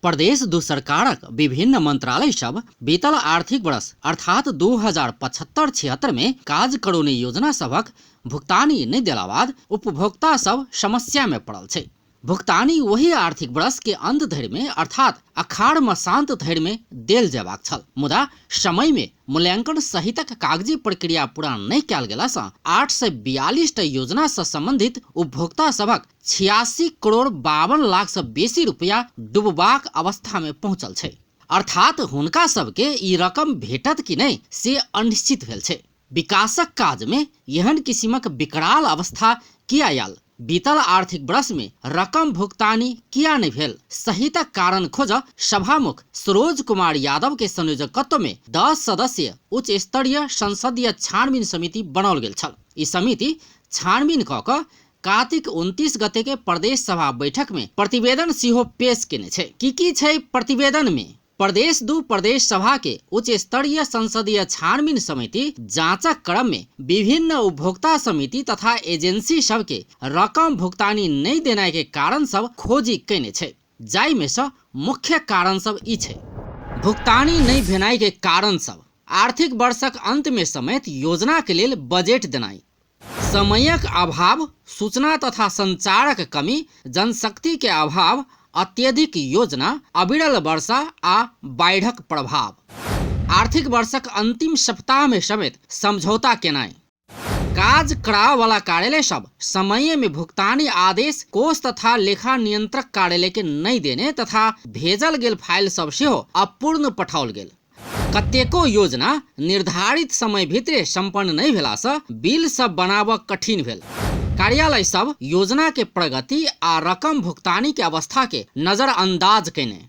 प्रदेश दू सरकारक विभिन्न मंत्रालय सब बीतल आर्थिक वर्ष अर्थात 2075-76 में काज करौनी योजना सबक भुगतानी नहीं देला बाद उपभोक्ता सब समस्या में पड़ल छे। भुगतानी वही आर्थिक वर्ष के अंत धरि में अर्थात अखाड़ मसांत धरि में देल जेबाक छल, मुदा समय में मूल्यांकन सहितक कागजी प्रक्रिया पूरा नहीं कयल गेला सँ 842 टा योजना से संबंधित उपभोक्ता सबक 86 करोड़ 52 लाख से बेसी रुपया डूबबाक अवस्था में पहुंचल छे। अर्थात हुनका सबके ई रकम भेटत कि नहीं से अनिश्चित भेल छे। विकासक काज में एहन किसिमक विकराल अवस्था किया आयल, बीतल आर्थिक वर्ष में रकम भुगतानी किया नहीं भेल, सहितक कारण खोज सभामुख सरोज कुमार यादव के संयोजकत्व में 10 सदस्यीय उच्च स्तरीय संसदीय छानबीन समिति बनाओल गेल छल। ई समिति छानबीन क क कार्तिक 29 गते के प्रदेश सभा बैठक में प्रतिवेदन सेहो पेश केने छे। की छै प्रतिवेदन में? प्रदेश दू प्रदेश सभा के उच्च स्तरीय संसदीय छानबीन समिति जांचक क्रम में विभिन्न उपभोक्ता समिति तथा एजेंसी सब के रकम भुगतानी नहीं देना के कारण सब खोजी कैने छे। जाय में से मुख्य कारण सब ई छे: भुगतानी नहीं भेनाई के कारण सब आर्थिक वर्षक अंत में समेत योजना के लेल बजट देनाई, समयक अभाव, सूचना तथा संचारक कमी, जनशक्ति के अभाव, अत्यधिक योजना, अविरल वर्षा आ बाढ़क प्रभाव, आर्थिक वर्षक अंतिम सप्ताह में समेत समझौता केनाई, काज कराव वाला कार्यालय सब समय में भुगतानी आदेश कोष तथा लेखा नियंत्रक कार्यालय के नहीं देने तथा भेजल गेल फाइल सब सेहो अपूर्ण पठाओल गेल। कतेको योजना निर्धारित समय भीतरे संपन्न नहीं भेला से बिल सब बनाब कठिन भेल। कार्यालय सब योजना के प्रगति आ रकम भुगतानी के अवस्था के नजरअंदाज कैने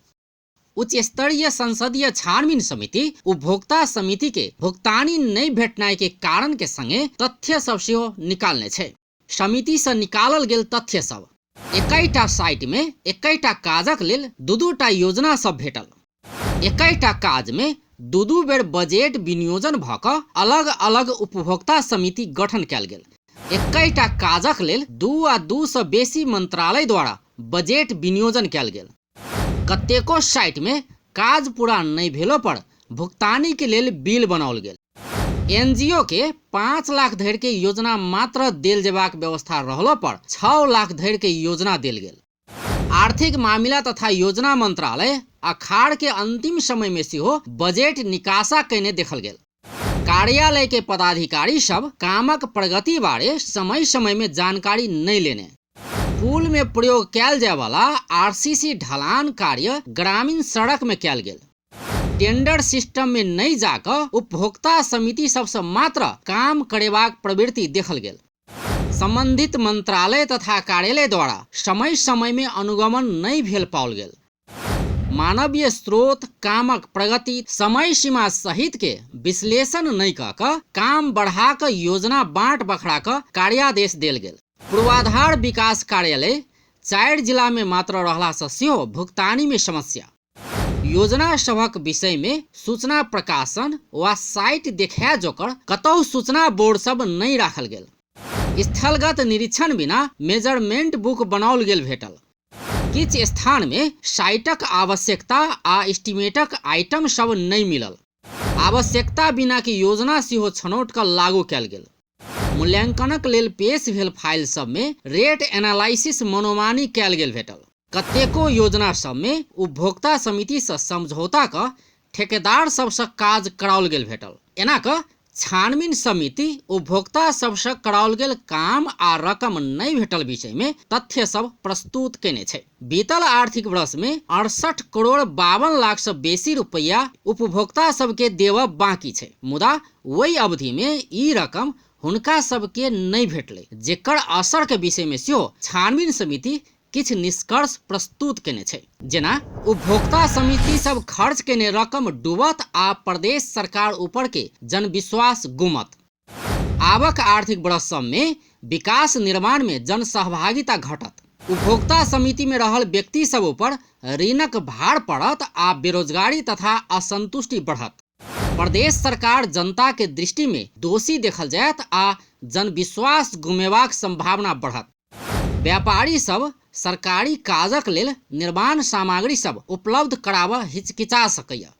उच्च स्तरीय संसदीय छानबीन समिति उपभोक्ता समिति के भुगतानी नहीं भेटनाय के कारण के संगे तथ्य सब सेहो निकालने छे। समिति से निकालल गेल तथ्य सब 21टा साइट में 21टा काजक लेल 2-2 टा योजना सब भेटल। 21टा काज में 2-2 बेर बजट विनियोजन भ क अलग अलग उपभोक्ता समिति गठन कयल गेल। 21टा काजक लेल 2 से बेसी मंत्रालय द्वारा बजट विनियोजन कयल गेल। कतेको साइट में काज पूरा नहीं भेलो पर भुगतानी के लेल बिल बनाओल गेल। एनजीओ के 5 लाख धरि के योजना मात्र देल जेबाक व्यवस्था रहलो पर 6 लाख धरि के योजना देल गेल। आर्थिक मामला तथा योजना मंत्रालय अखाड़ के अंतिम समय में सेहो बजट निकासा कैने देखल गेल। कार्यालय के पदाधिकारी सब कामक प्रगति बारे समय समय में जानकारी नहीं लेने, पुल में प्रयोग कैल जाय वाला आरसीसी ढलान कार्य ग्रामीण सड़क में कैल गेल। टेंडर सिस्टम में नहीं जाकर उपभोक्ता समिति सबसे मात्र काम करेबाक प्रवृत्ति देखल गेल। संबंधित मंत्रालय तथा कार्यालय द्वारा समय समय में अनुगमन नहीं भेल पाओल गेल। मानवीय स्रोत कामक प्रगति समय सीमा सहित के विश्लेषण नहीं क काम बढ़ा क योजना बांट बखड़ा क कार्यादेश देल गेल। पूर्वाधार विकास कार्यालय 4 जिला में मात्र रहला से सेहो भुगतानी में समस्या। योजना सभक विषय में सूचना प्रकाशन वा साइट देखा जोकर कतौ सूचना बोर्ड सब नहीं राखल गेल। स्थलगत निरीक्षण बिना मेजरमेंट बुक बनाओल गेल भेटल। किछ स्थान में साइटक आवश्यकता आ एस्टिमेटक आइटम सब नहीं मिलल। आवश्यकता बिना की योजना सेहो छनौट क लागू कयल गेल। मूल्यांकनक लेल पेश भेल फाइल सब में रेट एनालिसिस मनोमानी कयल गेल भेटल। कतेको योजना सब में उपभोक्ता समिति से समझौता क ठेकेदार सबसे काज कराओल गेल भेटल। एना क छानबीन समिति उपभोक्ता सबसे कराओल गेल काम आ रकम नहीं भेटल विषय में तथ्य सब प्रस्तुत केने छे। बीतल आर्थिक वर्ष में 68 करोड़ 52 लाख से बेसी रुपया उपभोक्ता सबके देव बाकी छे, मुदा वही अवधि में ई रकम हुनका सबके नहीं भेटले, जेकर असर के विषय में सेहो छानबीन समिति किछ निष्कर्ष प्रस्तुत केने छे। जेना उपभोक्ता समिति सब खर्च केने रकम डूबत आ प्रदेश सरकार ऊपर के जनविश्वास गुमत। आवक आर्थिक वर्ष सब में विकास निर्माण में जन सहभागिता घटत। उपभोक्ता समिति में रहल व्यक्ति सब ऊपर ऋणक भार पड़त आ बेरोजगारी तथा असंतुष्टि बढ़त। प्रदेश सरकार जनता के दृष्टि में दोषी देखल जायत आ जनविश्वास गुमेबाक संभावना बढ़त। व्यापारी सब सरकारी काजक लेल निर्माण सामग्री सब उपलब्ध कराबऽ हिचकिचा सकैया।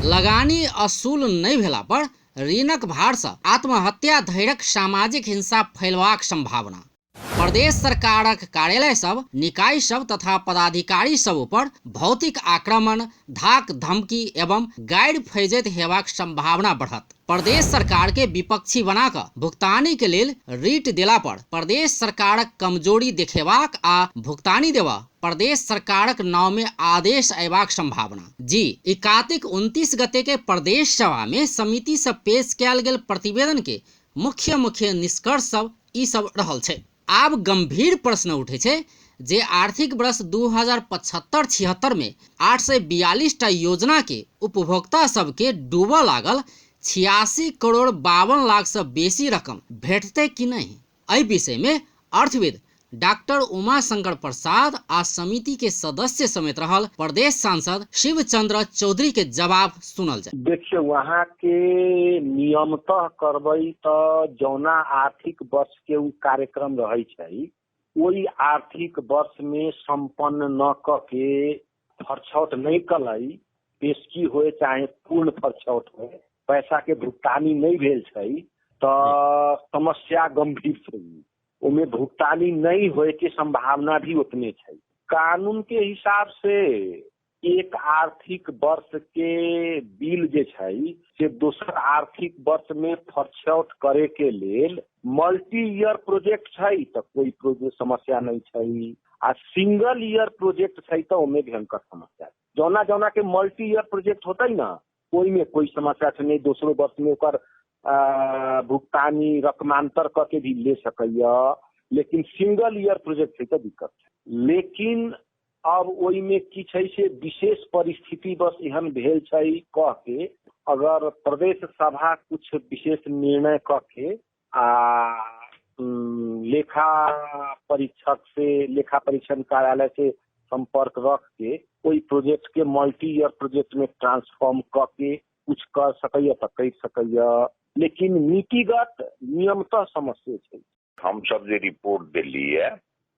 लगानी असूल नहि भेला पर ऋणक भार सँ आत्महत्या धरिक सामाजिक हिंसा फैलबाक संभावना। प्रदेश सरकारक कार्यालय सब, निकाय सब तथा पदाधिकारी सब पर भौतिक आक्रमण, धाक धमकी एवं गाइड फैजैत हेबाक संभावना बढ़त। प्रदेश सरकार के विपक्षी बना कऽ भुगतानी के लेल रीट देला पर प्रदेश सरकारक कमजोरी देखेबाक आ भुगतानी देवा प्रदेश सरकारक नाव में आदेश अयबाक संभावना। जी कार्तिक 29 गते के प्रदेश सभा में समिति से पेश कयल गेल प्रतिवेदन के मुख्य निष्कर्ष सब ई सब रहल छै। आब गंभीर प्रश्न उठे छै जे आर्थिक वर्ष 2075-76 में 842 टा योजना के उपभोक्ता सबके डूबऽ लागल 86 करोड़ 52 लाख से बेसी रकम भेटते कि नहीं। एहि विषय में अर्थविद डॉक्टर उमाशंकर प्रसाद आ समिति के सदस्य समेत रहल प्रदेश सांसद शिव चंद्र चौधरी के जवाब सुनल जाए। देखिए, वहाँ के नियमतः करबै तो जौना आर्थिक वर्ष के उ कार्यक्रम रहे छै, ओई आर्थिक वर्ष में संपन्न न क के फरछौट नहीं कलै, पेशकी होए चाहे पूर्ण फरछौट होए, पैसा के भुगतानी नहीं भेल छै तो समस्या गंभीर छै। उनमें भुगतानी नहीं होए के संभावना भी उतने छै। कानून के हिसाब से एक आर्थिक वर्ष के बिल जे छै से दोसर आर्थिक वर्ष में फरछौट करे के लेल मल्टी ईयर प्रोजेक्ट छै तो कोई प्रोजेक्ट समस्या नहीं छै, आ सिंगल ईयर प्रोजेक्ट छै तो उनमें भयंकर समस्या। जौना के मल्टी ईयर प्रोजेक्ट होते ना, कोई में कोई समस्या नहीं, दूसरो वर्ष में ओकर भुगतानी रकमांतर करके भी ले सकैया, लेकिन सिंगल ईयर प्रोजेक्ट है तो दिक्कत है। लेकिन अब ओई में की छै से विशेष परिस्थिति बस एहन भेल छै कह के अगर प्रदेश सभा कुछ विशेष निर्णय कह के लेखा परीक्षण कार्यालय से संपर्क रख के कोई प्रोजेक्ट के मल्टी ईयर प्रोजेक्ट में ट्रांसफॉर्म कह के कुछ कर सकैया तो कर सकैया, लेकिन नीतिगत नियमतः समस्या छै। हम सब जे रिपोर्ट दिलिए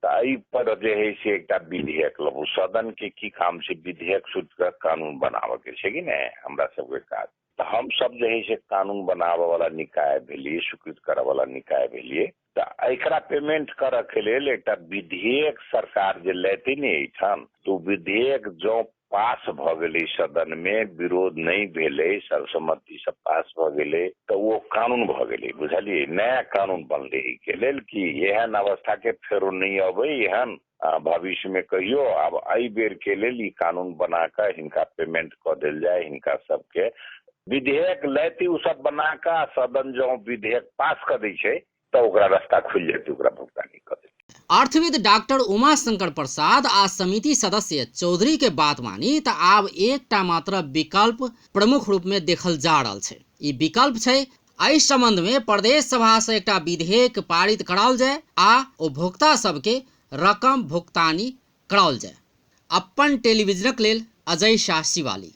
ताई पर जे है से एक विधेयक लब सदन के की काम से विधेयक सूचक कानून बनावे के छै कि ने हमरा सब के काज। तो हम सब जे है से कानून बनावे वाला निकाय भेलिए, स्वीकृत करे वाला निकाय भेलिए, तो एकरा पेमेंट करे के लेल एक विधेयक सरकार जे लेते ने एठाम, तो विधेयक जो पास भ गेले सदन में, विरोध नहीं भेले, सर्वसम्मति से पास भ गेले तो वो कानून भ गेले, बुझलिए, नया कानून बनले के लेल कि एहन अवस्था के फेरो नहीं अबे, एहन भविष्य में कहियो अब आई बेर के लेल ई कानून बना कर हिनका पेमेंट क देल जाए। हिनका सबके विधेयक लेती उ सब बना का सदन जो विधेयक पास कर दै छै तो ओकरा रास्ता खुल जेतै, ओकरा भुगतानी कर देतै। अर्थविद डॉक्टर उमाशंकर प्रसाद आ समिति सदस्य चौधरी के बात मानी तो आब एकटा मात्र विकल्प प्रमुख रूप में देखल जा रहल छै। ई विकल्प छै एहि संबंध में प्रदेश सभा से एकटा विधेयक पारित कराओल जाए आ उपभोक्ता सबके रकम भुगतानी कराओल जाए। अपन टेलीविजनक लेल अजय शाह शिवाली।